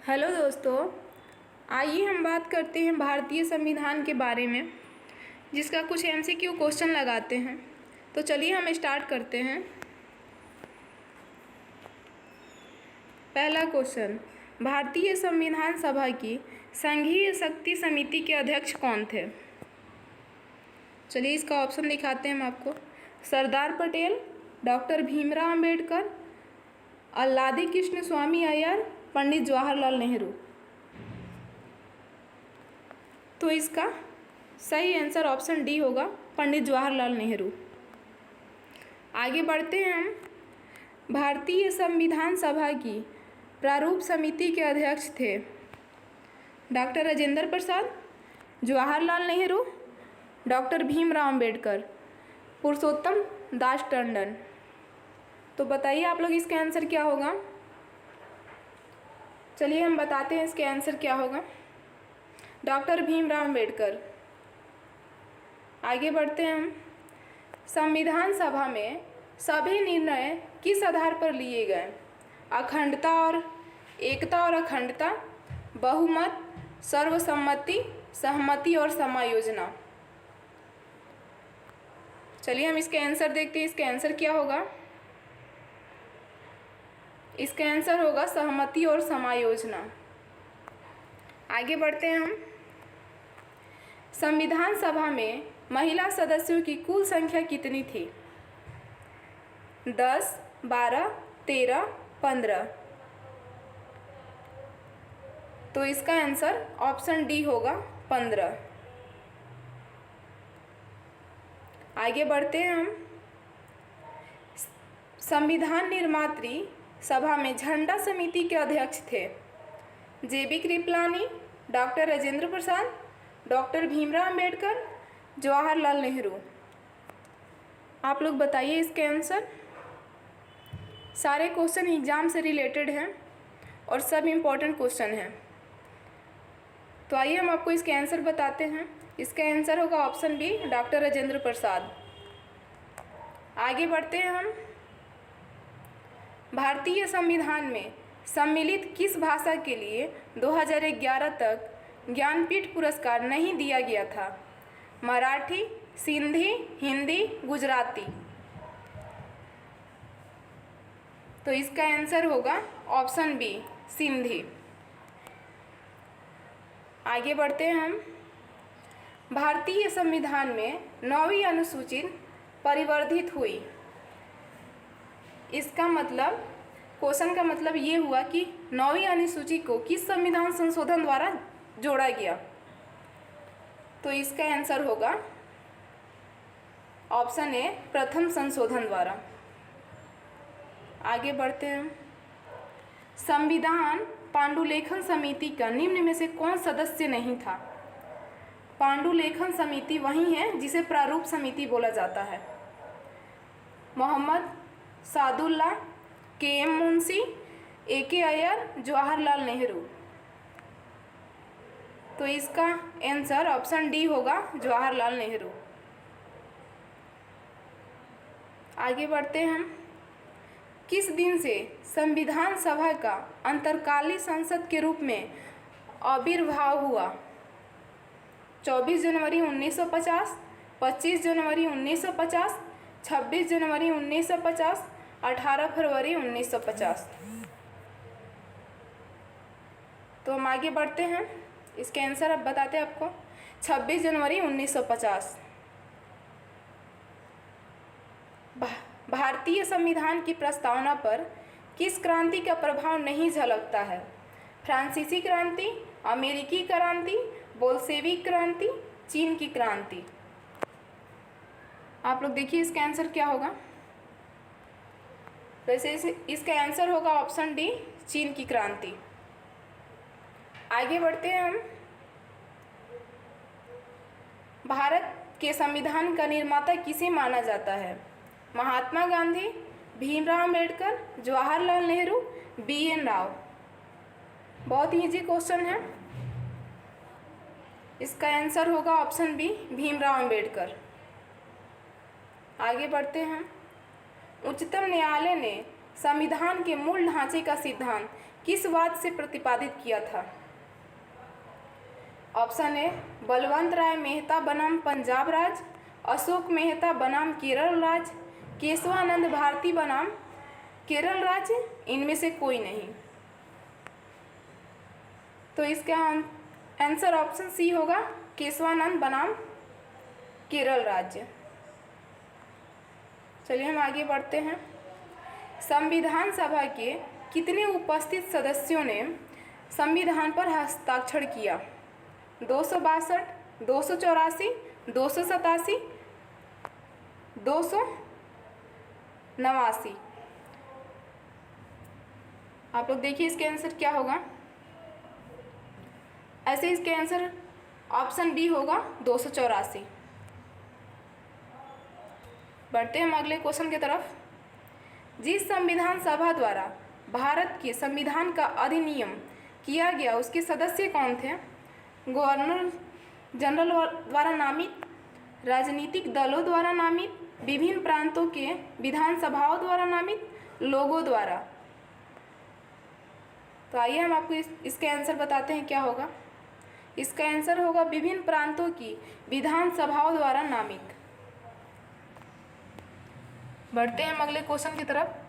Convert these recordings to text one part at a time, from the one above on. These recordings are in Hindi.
हेलो दोस्तों, आइए हम बात करते हैं भारतीय संविधान के बारे में, जिसका कुछ एमसीक्यू क्वेश्चन लगाते हैं। तो चलिए हम स्टार्ट करते हैं। पहला क्वेश्चन, भारतीय संविधान सभा की संघीय शक्ति समिति के अध्यक्ष कौन थे? चलिए इसका ऑप्शन दिखाते हैं हम आपको। सरदार पटेल, डॉक्टर भीमराव अंबेडकर, अल्लादी कृष्ण स्वामी अय्यर, पंडित जवाहरलाल नेहरू। तो इसका सही आंसर ऑप्शन डी होगा, पंडित जवाहरलाल नेहरू। आगे बढ़ते हैं हम। भारतीय संविधान सभा की प्रारूप समिति के अध्यक्ष थे डॉक्टर राजेंद्र प्रसाद, जवाहरलाल नेहरू, डॉक्टर भीमराव अंबेडकर, पुरुषोत्तम दास टंडन। तो बताइए आप लोग इसका आंसर क्या होगा? चलिए हम बताते हैं इसके आंसर क्या होगा। डॉक्टर भीमराव अंबेडकर। आगे बढ़ते हैं हम। संविधान सभा में सभी निर्णय किस आधार पर लिए गए? अखंडता और एकता और अखंडता, बहुमत, सर्वसम्मति, सहमति और समायोजना। चलिए हम इसके आंसर देखते हैं। इसका आंसर क्या होगा? इसका आंसर होगा सहमति और समायोजना। आगे बढ़ते हैं हम। संविधान सभा में महिला सदस्यों की कुल संख्या कितनी थी? 10, 12, 13, 15। तो इसका आंसर ऑप्शन डी होगा, 15। आगे बढ़ते हैं हम। संविधान निर्मात्री सभा में झंडा समिति के अध्यक्ष थे जेबी कृपलानी, डॉक्टर राजेंद्र प्रसाद, डॉक्टर भीमराव अंबेडकर, जवाहरलाल नेहरू। आप लोग बताइए इसके आंसर। सारे क्वेश्चन एग्जाम से रिलेटेड हैं और सब इम्पोर्टेंट क्वेश्चन हैं। तो आइए हम आपको इसके आंसर बताते हैं। इसका आंसर होगा option B, doctor Rajendra Prasad. आगे बढ़ते हैं हम। भारतीय संविधान में सम्मिलित किस भाषा के लिए 2011 तक ज्ञानपीठ पुरस्कार नहीं दिया गया था? मराठी, सिंधी, हिंदी, गुजराती। तो इसका आंसर होगा ऑप्शन बी, सिंधी। आगे बढ़ते हैं हम। भारतीय संविधान में 9वीं अनुसूची परिवर्धित हुई। इसका मतलब, क्वेश्चन का मतलब ये हुआ कि 9वीं अनुसूची को किस संविधान संशोधन द्वारा जोड़ा गया? तो इसका आंसर होगा ऑप्शन ए, प्रथम संशोधन द्वारा। आगे बढ़ते हैं। संविधान पांडुलेखन समिति का निम्न में से कौन सदस्य नहीं था? पांडुलेखन समिति वही है जिसे प्रारूप समिति बोला जाता है। मोहम्मद सादुल्ला, के.एम. मुंशी, ए.के. अय्यर, जवाहरलाल नेहरू। तो इसका आंसर ऑप्शन डी होगा, जवाहरलाल नेहरू। आगे बढ़ते हैं हम। किस दिन से संविधान सभा का अंतरकालीन संसद के रूप में आविर्भाव हुआ? 24 जनवरी 1950, 25 जनवरी 1950, 26 जनवरी 1950, 18 फरवरी 1950। तो हम आगे बढ़ते हैं। इसके आंसर अब बताते हैं आपको। 26 जनवरी 1950। भारतीय संविधान की प्रस्तावना पर किस क्रांति का प्रभाव नहीं झलकता है? फ्रांसीसी क्रांति, अमेरिकी क्रांति, बोल्शेविक क्रांति, चीन की क्रांति। आप लोग देखिए इसका आंसर क्या होगा। वैसे इसका आंसर होगा ऑप्शन डी, चीन की क्रांति। आगे बढ़ते हैं हम। भारत के संविधान का निर्माता किसे माना जाता है? महात्मा गांधी, भीमराव अंबेडकर, जवाहरलाल नेहरू, बी.एन. राव। बहुत ही इजी क्वेश्चन है। इसका आंसर होगा ऑप्शन बी, भीमराव अंबेडकर। आगे बढ़ते हैं। उच्चतम न्यायालय ने संविधान के मूल ढांचे का सिद्धांत किस वाद से प्रतिपादित किया था? ऑप्शन ए बलवंत राय मेहता बनाम पंजाब राज, अशोक मेहता बनाम केरल राज, केशवानंद भारती बनाम केरल राज्य, इनमें से कोई नहीं। तो इसका आंसर ऑप्शन सी होगा, केशवानंद बनाम केरल राज्य। चलिए हम आगे बढ़ते हैं। संविधान सभा के कितने उपस्थित सदस्यों ने संविधान पर हस्ताक्षर किया? 262, 284, 287, 289। आप लोग देखिए इसके आंसर क्या होगा। ऐसे इसके आंसर ऑप्शन बी होगा 284। बढ़ते हैं हम अगले क्वेश्चन की तरफ। जिस संविधान सभा द्वारा भारत के संविधान का अधिनियम किया गया उसके सदस्य कौन थे? गवर्नर जनरल द्वारा नामित, राजनीतिक दलों द्वारा नामित, विभिन्न प्रांतों के विधानसभाओं द्वारा नामित, लोगों द्वारा। तो आइए हम आपको इसके आंसर बताते हैं क्या होगा। इसका आंसर होगा विभिन्न प्रांतों की विधानसभाओं द्वारा नामित। बढ़ते हैं हम अगले क्वेश्चन की तरफ।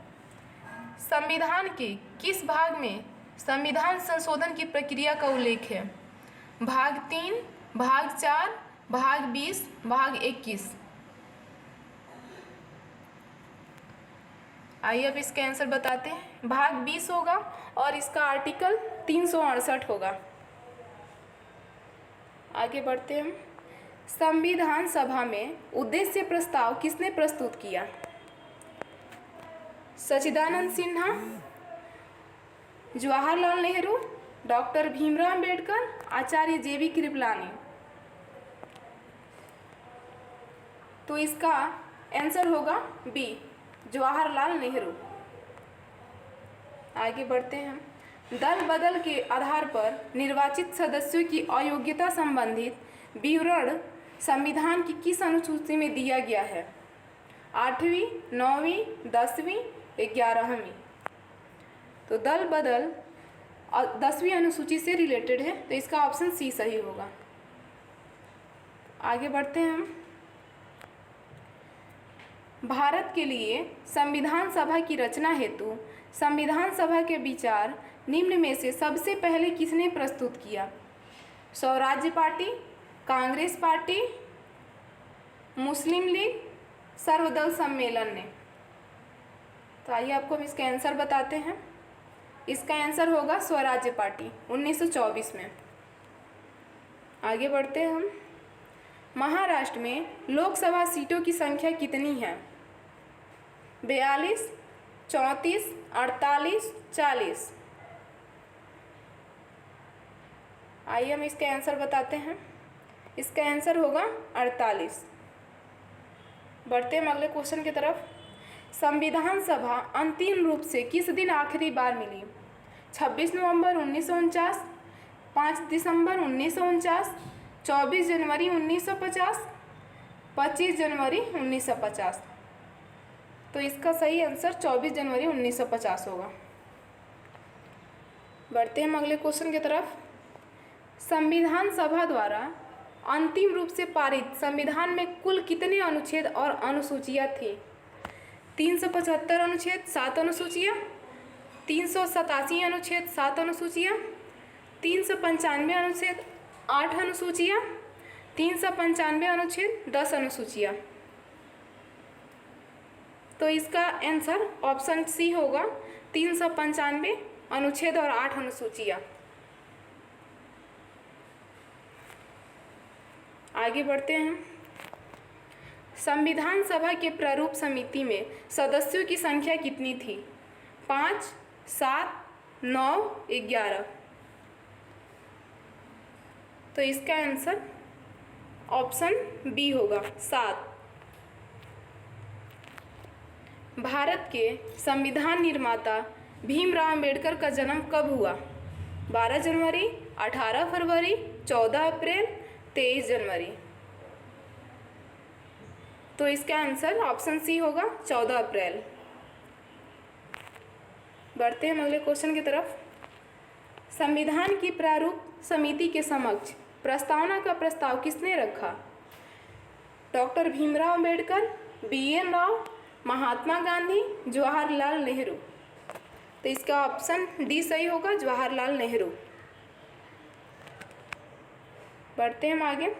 संविधान के किस भाग में संविधान संशोधन की प्रक्रिया का उल्लेख है? भाग 3, भाग 4, भाग 20, भाग 21। आइए अब इसके आंसर बताते हैं। भाग 20 होगा और इसका आर्टिकल 368 होगा। आगे बढ़ते हैं हम। संविधान सभा में उद्देश्य प्रस्ताव किसने प्रस्तुत किया? सच्चिदानंद सिन्हा, जवाहरलाल नेहरू, डॉक्टर भीमराव अंबेडकर, आचार्य जे.बी. कृपलानी। तो इसका आंसर होगा बी, जवाहरलाल नेहरू। आगे बढ़ते हैं हम। दल बदल के आधार पर निर्वाचित सदस्यों की अयोग्यता संबंधित विवरण संविधान की किस अनुसूची में दिया गया है? 8वीं, 9वीं, 10वीं, 11वीं। तो दल बदल 10वीं अनुसूची से रिलेटेड है, तो इसका ऑप्शन सी सही होगा। आगे बढ़ते हैं हम। भारत के लिए संविधान सभा की रचना हेतु संविधान सभा के विचार निम्न में से सबसे पहले किसने प्रस्तुत किया? स्वराज्य पार्टी, कांग्रेस पार्टी, मुस्लिम लीग, सर्वदल सम्मेलन ने। तो आइए आपको हम इसका आंसर बताते हैं। इसका आंसर होगा स्वराज्य पार्टी 1924 में। आगे बढ़ते हैं हम। महाराष्ट्र में लोकसभा सीटों की संख्या कितनी है? 42, 34, 48, 40। आइए हम इसके आंसर बताते हैं। इसका आंसर होगा 48। बढ़ते हैं हम अगले क्वेश्चन की तरफ। संविधान सभा अंतिम रूप से किस दिन आखिरी बार मिली? 26 नवंबर 1949, 5 दिसंबर 1949, 24 जनवरी 1950, 25 जनवरी 1950। तो इसका सही आंसर 24 जनवरी 1950 होगा। बढ़ते हैं हम अगले क्वेश्चन की तरफ। संविधान सभा द्वारा अंतिम रूप से पारित संविधान में कुल कितने अनुच्छेद और अनुसूचियाँ थी? 375 अनुच्छेद, 7 अनुसूचियाँ, 387 अनुच्छेद, 7 अनुसूचियाँ, 395 अनुच्छेद, 8 अनुसूचियाँ, 395 अनुच्छेद, 10 अनुसूचियाँ। तो इसका आंसर ऑप्शन सी होगा, 395 अनुच्छेद और 8 अनुसूचियाँ। आगे बढ़ते हैं। संविधान सभा के प्रारूप समिति में सदस्यों की संख्या कितनी थी? 5, 7, 9, 11। तो इसका आंसर ऑप्शन बी होगा, 7। भारत के संविधान निर्माता भीमराव अंबेडकर का जन्म कब हुआ? 12 जनवरी, 18 फरवरी, 14 अप्रैल, 23 जनवरी। तो इसका आंसर ऑप्शन सी होगा, 14 अप्रैल। बढ़ते हैं अगले क्वेश्चन की तरफ। संविधान की प्रारूप समिति के समक्ष प्रस्तावना का प्रस्ताव किसने रखा? Doctor Bhimrao Ambedkar, BN Rao, Mahatma Gandhi, Jawaharlal Nehru. तो इसका ऑप्शन डी सही होगा, जवाहरलाल नेहरू। बढ़ते हैं हम आगे।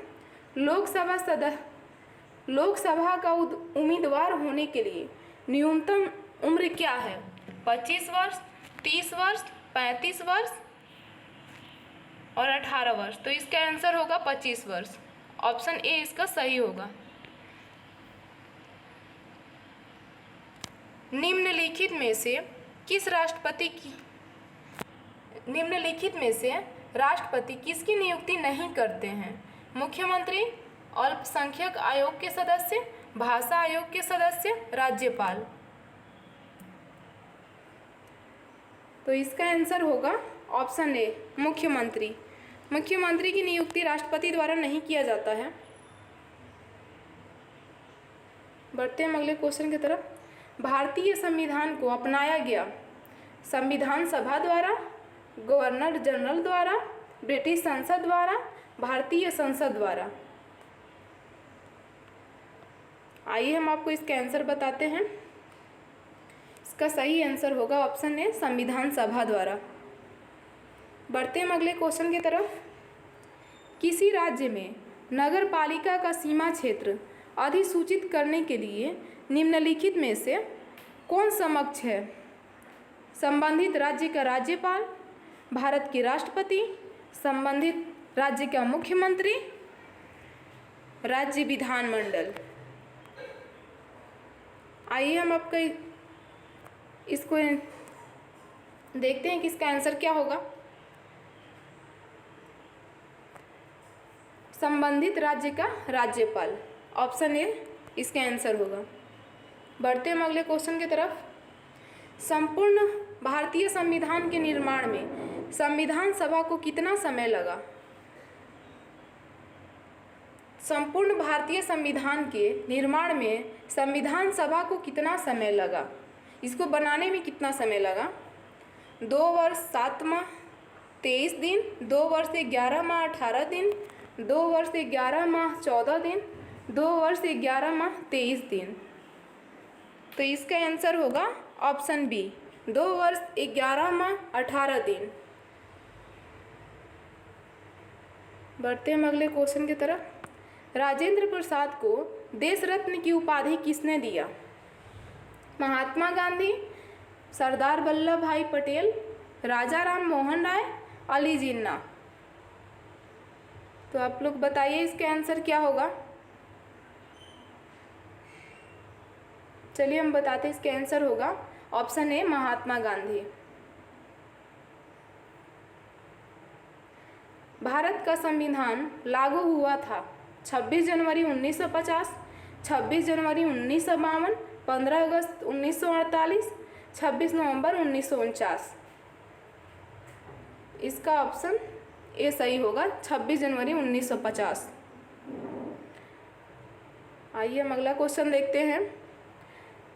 लोकसभा का उम्मीदवार होने के लिए न्यूनतम उम्र क्या है? 25 वर्ष, 30 वर्ष, 35 वर्ष और 18 वर्ष। तो इसका आंसर होगा 25 वर्ष। ऑप्शन ए इसका सही होगा। निम्नलिखित में से राष्ट्रपति किसकी नियुक्ति नहीं करते हैं? मुख्यमंत्री, अल्पसंख्यक आयोग के सदस्य, भाषा आयोग के सदस्य, राज्यपाल। तो इसका आंसर होगा ऑप्शन ए, मुख्यमंत्री। मुख्यमंत्री की नियुक्ति राष्ट्रपति द्वारा नहीं किया जाता है। बढ़ते हैं अगले क्वेश्चन की तरफ। भारतीय संविधान को अपनाया गया संविधान सभा द्वारा, गवर्नर जनरल द्वारा, ब्रिटिश संसद द्वारा, भारतीय संसद द्वारा। आइए हम आपको इसका आंसर बताते हैं। इसका सही आंसर होगा ऑप्शन ए, संविधान सभा द्वारा। बढ़ते हैं अगले क्वेश्चन की तरफ। किसी राज्य में नगर पालिका का सीमा क्षेत्र अधिसूचित करने के लिए निम्नलिखित में से कौन समक्ष है? संबंधित राज्य का राज्यपाल, भारत के राष्ट्रपति, संबंधित राज्य का मुख्यमंत्री, राज्य विधानमंडल। आइए हम आपका इसको देखते हैं कि इसका आंसर क्या होगा। संबंधित राज्य का राज्यपाल, ऑप्शन ए इसका आंसर होगा। बढ़ते हम अगले क्वेश्चन की तरफ। संपूर्ण भारतीय संविधान के निर्माण में संविधान सभा को कितना समय लगा? संपूर्ण भारतीय संविधान के निर्माण में संविधान सभा को कितना समय लगा? इसको बनाने में कितना समय लगा? 2 वर्ष 7 माह 23 दिन, 2 वर्ष 11 माह 18 दिन, 2 वर्ष 11 माह 14 दिन, 2 वर्ष 11 माह 23 दिन। तो इसका आंसर होगा ऑप्शन बी, 2 वर्ष 11 माह 18 दिन। बढ़ते हैं अगले क्वेश्चन की तरफ। राजेंद्र प्रसाद को देश रत्न की उपाधि किसने दिया? महात्मा गांधी, सरदार वल्लभ भाई पटेल, राजा राम मोहन राय, अली जिन्ना। तो आप लोग बताइए इसका आंसर क्या होगा। चलिए हम बताते हैं, इसका आंसर होगा ऑप्शन ए, महात्मा गांधी। भारत का संविधान लागू हुआ था 26 जनवरी 1950, 26 जनवरी 1952, 15 अगस्त 1948, 26 नवंबर 1949। इसका ऑप्शन ए सही होगा, 26 जनवरी 1950। आइए हम अगला क्वेश्चन देखते हैं।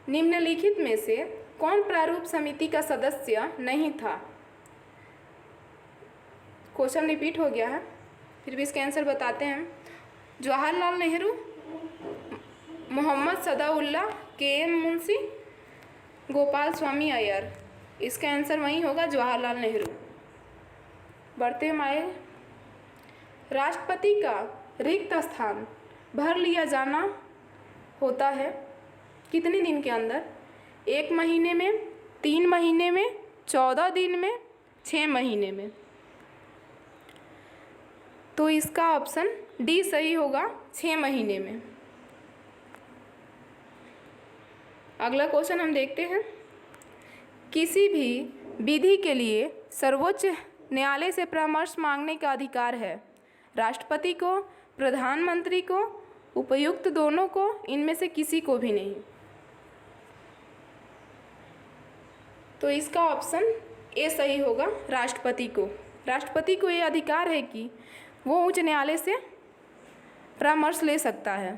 निम्नलिखित में से कौन प्रारूप समिति का सदस्य नहीं था? क्वेश्चन रिपीट हो गया है, फिर भी इसका आंसर बताते हैं। जवाहरलाल नेहरू, मोहम्मद सदाउल्लाह, KM मुंशी, गोपाल स्वामी अय्यर। इसका आंसर वही होगा, जवाहरलाल नेहरू। बढ़ते हम आए। राष्ट्रपति का रिक्त स्थान भर लिया जाना होता है कितने दिन के अंदर? 1 महीने में, 3 महीने में, 14 दिन में, 6 महीने में। तो इसका ऑप्शन डी सही होगा, 6 महीने में। अगला क्वेश्चन हम देखते हैं। किसी भी विधि के लिए सर्वोच्च न्यायालय से परामर्श मांगने का अधिकार है? राष्ट्रपति को, प्रधानमंत्री को, उपर्युक्त दोनों को, इनमें से किसी को भी नहीं। तो इसका ऑप्शन ए सही होगा, राष्ट्रपति को। राष्ट्रपति को ये अधिकार है कि वो उच्च न्यायालय से परामर्श ले सकता है।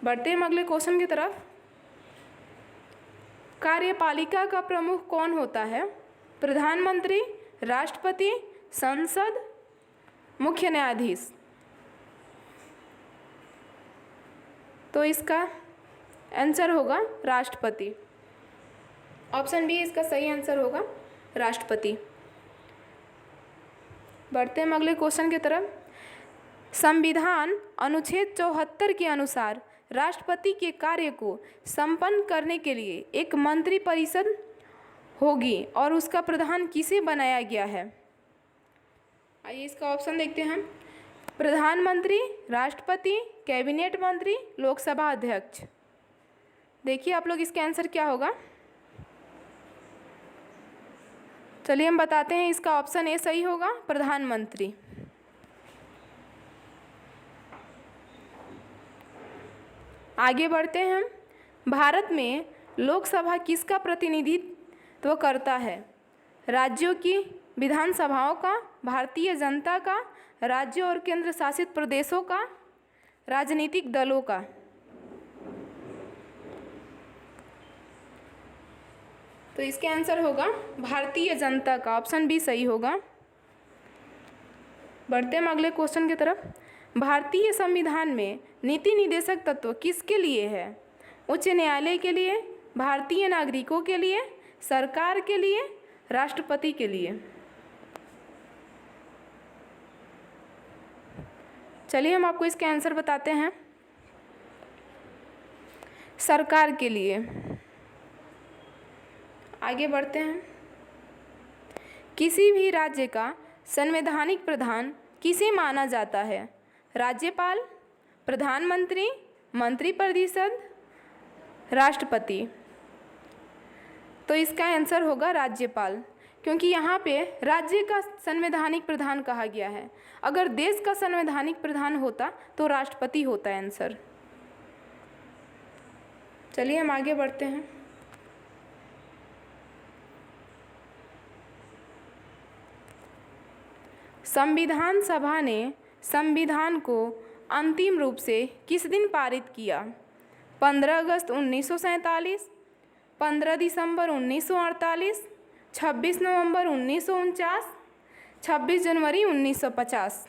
बढ़ते हैं अगले क्वेश्चन की तरफ। कार्यपालिका का प्रमुख कौन होता है? प्रधानमंत्री, राष्ट्रपति, संसद, मुख्य न्यायाधीश। तो इसका आंसर होगा राष्ट्रपति। ऑप्शन बी इसका सही आंसर होगा राष्ट्रपति। बढ़ते हैं हम अगले क्वेश्चन की तरफ। संविधान अनुच्छेद 74 के अनुसार राष्ट्रपति के कार्य को संपन्न करने के लिए एक मंत्रिपरिषद होगी और उसका प्रधान किसे बनाया गया है? आइए इसका ऑप्शन देखते हैं हम। प्रधानमंत्री, राष्ट्रपति, कैबिनेट मंत्री, लोकसभा अध्यक्ष। देखिए आप लोग इसका आंसर क्या होगा। चलिए हम बताते हैं, इसका ऑप्शन ए सही होगा, प्रधानमंत्री। आगे बढ़ते हैं हम। भारत में लोकसभा किसका प्रतिनिधित्व करता है? राज्यों की विधानसभाओं का, भारतीय जनता का, राज्यों और केंद्र शासित प्रदेशों का, राजनीतिक दलों का। तो इसके आंसर होगा भारतीय जनता का। ऑप्शन बी सही होगा। बढ़ते हैं हम अगले क्वेश्चन की तरफ। भारतीय संविधान में नीति निदेशक तत्व किसके लिए है? उच्च न्यायालय के लिए, भारतीय नागरिकों के लिए, सरकार के लिए, राष्ट्रपति के लिए। चलिए हम आपको इसके आंसर बताते हैं। सरकार के लिए। आगे बढ़ते हैं। किसी भी राज्य का संवैधानिक प्रधान किसे माना जाता है? राज्यपाल, प्रधानमंत्री, मंत्रिपरिषद, राष्ट्रपति। तो इसका आंसर होगा राज्यपाल, क्योंकि यहाँ पे राज्य का संवैधानिक प्रधान कहा गया है। अगर देश का संवैधानिक प्रधान होता तो राष्ट्रपति होता आंसर। चलिए हम आगे बढ़ते हैं। संविधान सभा ने संविधान को अंतिम रूप से किस दिन पारित किया? 15 अगस्त 1947, 15 दिसंबर 1948, 26 नवंबर 1949, 26 जनवरी 1950।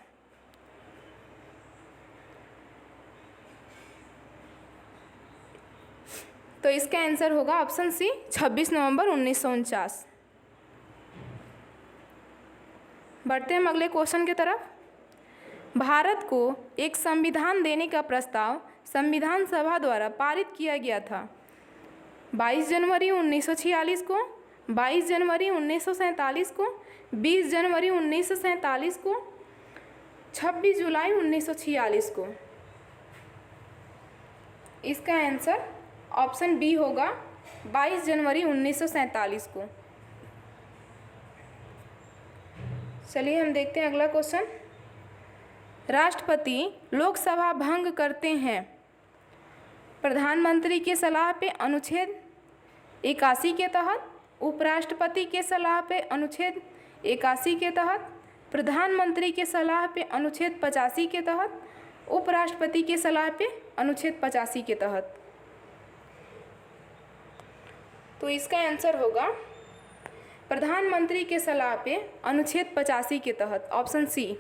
तो इसका आंसर होगा ऑप्शन सी, 26 नवंबर 1949। बढ़ते हैं हम अगले क्वेश्चन की तरफ। भारत को एक संविधान देने का प्रस्ताव संविधान सभा द्वारा पारित किया गया था 22 जनवरी 1946 को, 22 जनवरी 1947 को, 20 जनवरी 1947 को, 26 जुलाई 1946 को। इसका आंसर ऑप्शन बी होगा 22 जनवरी 1947 को। चलिए हम देखते हैं अगला क्वेश्चन। राष्ट्रपति लोकसभा भंग करते हैं प्रधानमंत्री के सलाह पे अनुच्छेद 81 के तहत, उपराष्ट्रपति के सलाह पे अनुच्छेद 81 के तहत, प्रधानमंत्री के सलाह पे अनुच्छेद 85 के तहत, उपराष्ट्रपति के सलाह पे अनुच्छेद 85 के तहत। तो इसका आंसर होगा प्रधानमंत्री के सलाह पे अनुच्छेद 85 के तहत, ऑप्शन सी।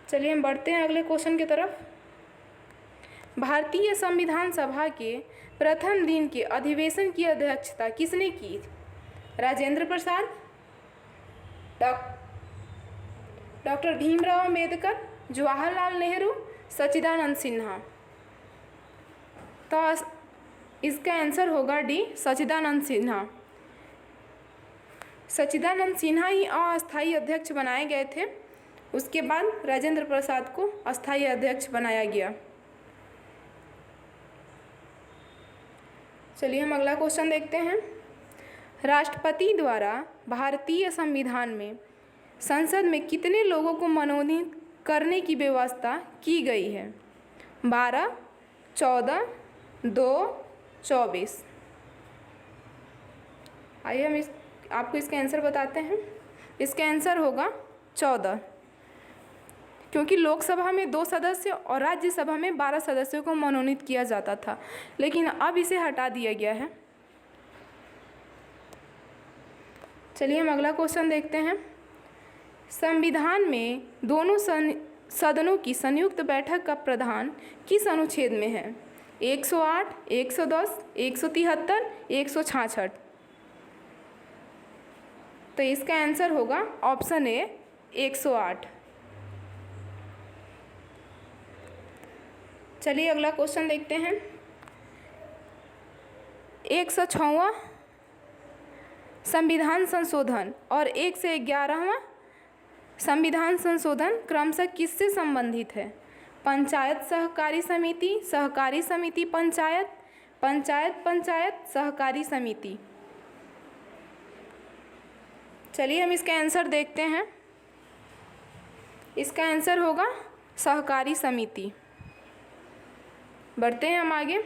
चलिए हम बढ़ते हैं अगले क्वेश्चन की तरफ। भारतीय संविधान सभा के प्रथम दिन के अधिवेशन की अध्यक्षता किसने की? राजेंद्र प्रसाद, डॉक्टर भीमराव अम्बेडकर, जवाहरलाल नेहरू, सच्चिदानंद सिन्हा। तो इसका आंसर होगा डी, सच्चिदानंद सिन्हा। सच्चिदानंद सिन्हा ही अस्थायी अध्यक्ष बनाए गए थे। उसके बाद राजेंद्र प्रसाद को अस्थायी अध्यक्ष बनाया गया। चलिए हम अगला क्वेश्चन देखते हैं। राष्ट्रपति द्वारा भारतीय संविधान में संसद में कितने लोगों को मनोनीत करने की व्यवस्था की गई है? 12, 14, 2, 24। आइए हम आपको इसका आंसर बताते हैं। इसका आंसर होगा 14, क्योंकि लोकसभा में 2 सदस्य और राज्यसभा में 12 सदस्यों को मनोनीत किया जाता था, लेकिन अब इसे हटा दिया गया है। चलिए हम अगला क्वेश्चन देखते हैं। संविधान में दोनों सदनों की संयुक्त बैठक का प्रावधान किस अनुच्छेद में है? 108, 110, 173, 166। तो इसका आंसर होगा ऑप्शन ए 108। चलिए अगला क्वेश्चन देखते हैं। 106वां संविधान संशोधन और 1 से 11वां संविधान संशोधन क्रमशः किससे संबंधित है? पंचायत सहकारी समिति, सहकारी समिति पंचायत, पंचायत पंचायत, सहकारी समिति। चलिए हम इसका आंसर देखते हैं। इसका आंसर होगा सहकारी समिति। बढ़ते हैं हम आगे।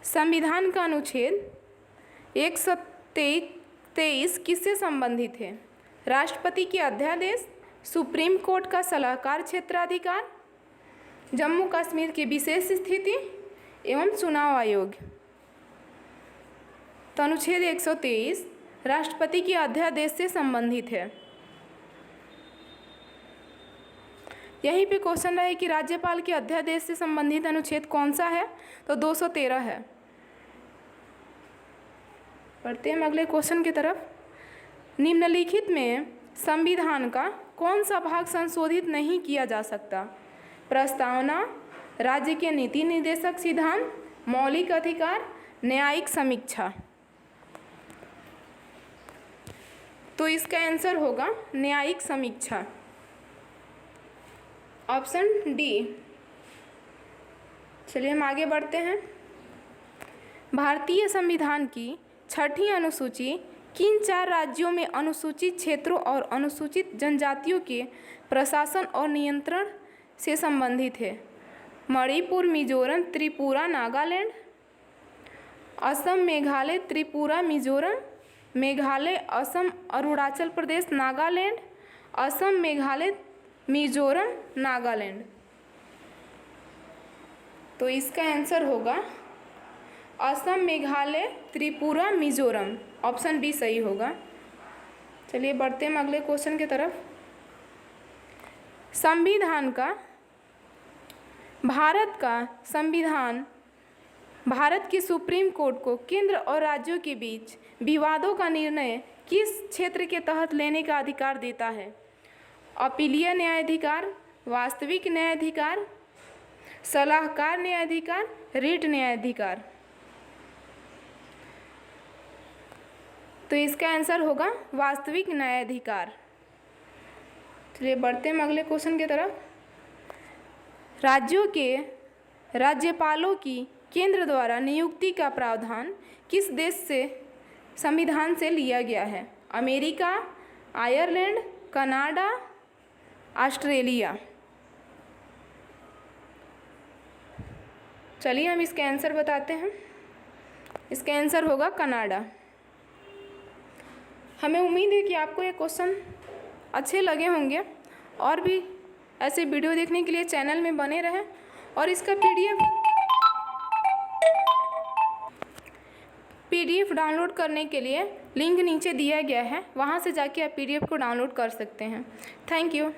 संविधान का अनुच्छेद 123 किससे संबंधित है? राष्ट्रपति के अध्यादेश, सुप्रीम कोर्ट का सलाहकार क्षेत्राधिकार, जम्मू कश्मीर की विशेष स्थिति एवं चुनाव आयोग। तो अनुच्छेद 123 राष्ट्रपति के अध्यादेश से संबंधित है। यहीं पे क्वेश्चन रहे कि राज्यपाल के अध्यादेश से संबंधित अनुच्छेद कौन सा है? तो 213 है। पढ़ते हैं हम अगले क्वेश्चन की तरफ। निम्नलिखित में संविधान का कौन सा भाग संशोधित नहीं किया जा सकता? प्रस्तावना, राज्य के नीति निर्देशक सिद्धांत, मौलिक अधिकार, न्यायिक समीक्षा। तो इसका आंसर होगा न्यायिक समीक्षा, ऑप्शन डी। चलिए हम आगे बढ़ते हैं। भारतीय संविधान की 6ठी अनुसूची किन 4 राज्यों में अनुसूचित क्षेत्रों और अनुसूचित जनजातियों के प्रशासन और नियंत्रण से संबंधित है? मणिपुर, मिजोरम, त्रिपुरा, नागालैंड, असम, मेघालय, त्रिपुरा, मिजोरम, मेघालय, असम, अरुणाचल प्रदेश, नागालैंड, असम, मेघालय, मिजोरम, नागालैंड। तो इसका आंसर होगा असम, मेघालय, त्रिपुरा, मिजोरम। ऑप्शन बी सही होगा। चलिए बढ़ते हैं अगले क्वेश्चन की तरफ। संविधान का भारत के सुप्रीम कोर्ट को केंद्र और राज्यों के बीच विवादों का निर्णय किस क्षेत्र के तहत लेने का अधिकार देता है? अपीलीय न्यायाधिकार, वास्तविक न्यायाधिकार, सलाहकार न्यायाधिकार, रिट न्यायाधिकार। तो इसका आंसर होगा वास्तविक न्यायाधिकार। चलिए बढ़ते हैं अगले क्वेश्चन की तरफ। राज्यों के राज्यपालों की केंद्र द्वारा नियुक्ति का प्रावधान किस देश से संविधान से लिया गया है? America, Ireland, Canada, Australia. चलिए हम इसका आंसर बताते हैं। इसका आंसर होगा कनाडा। हमें उम्मीद है कि आपको ये क्वेश्चन अच्छे लगे होंगे और भी ऐसे वीडियो देखने के लिए चैनल में बने रहें और इसका पीडीएफ डाउनलोड करने के लिए लिंक नीचे दिया गया है, वहाँ से जाके आप पीडीएफ को डाउनलोड कर सकते हैं। Thank you.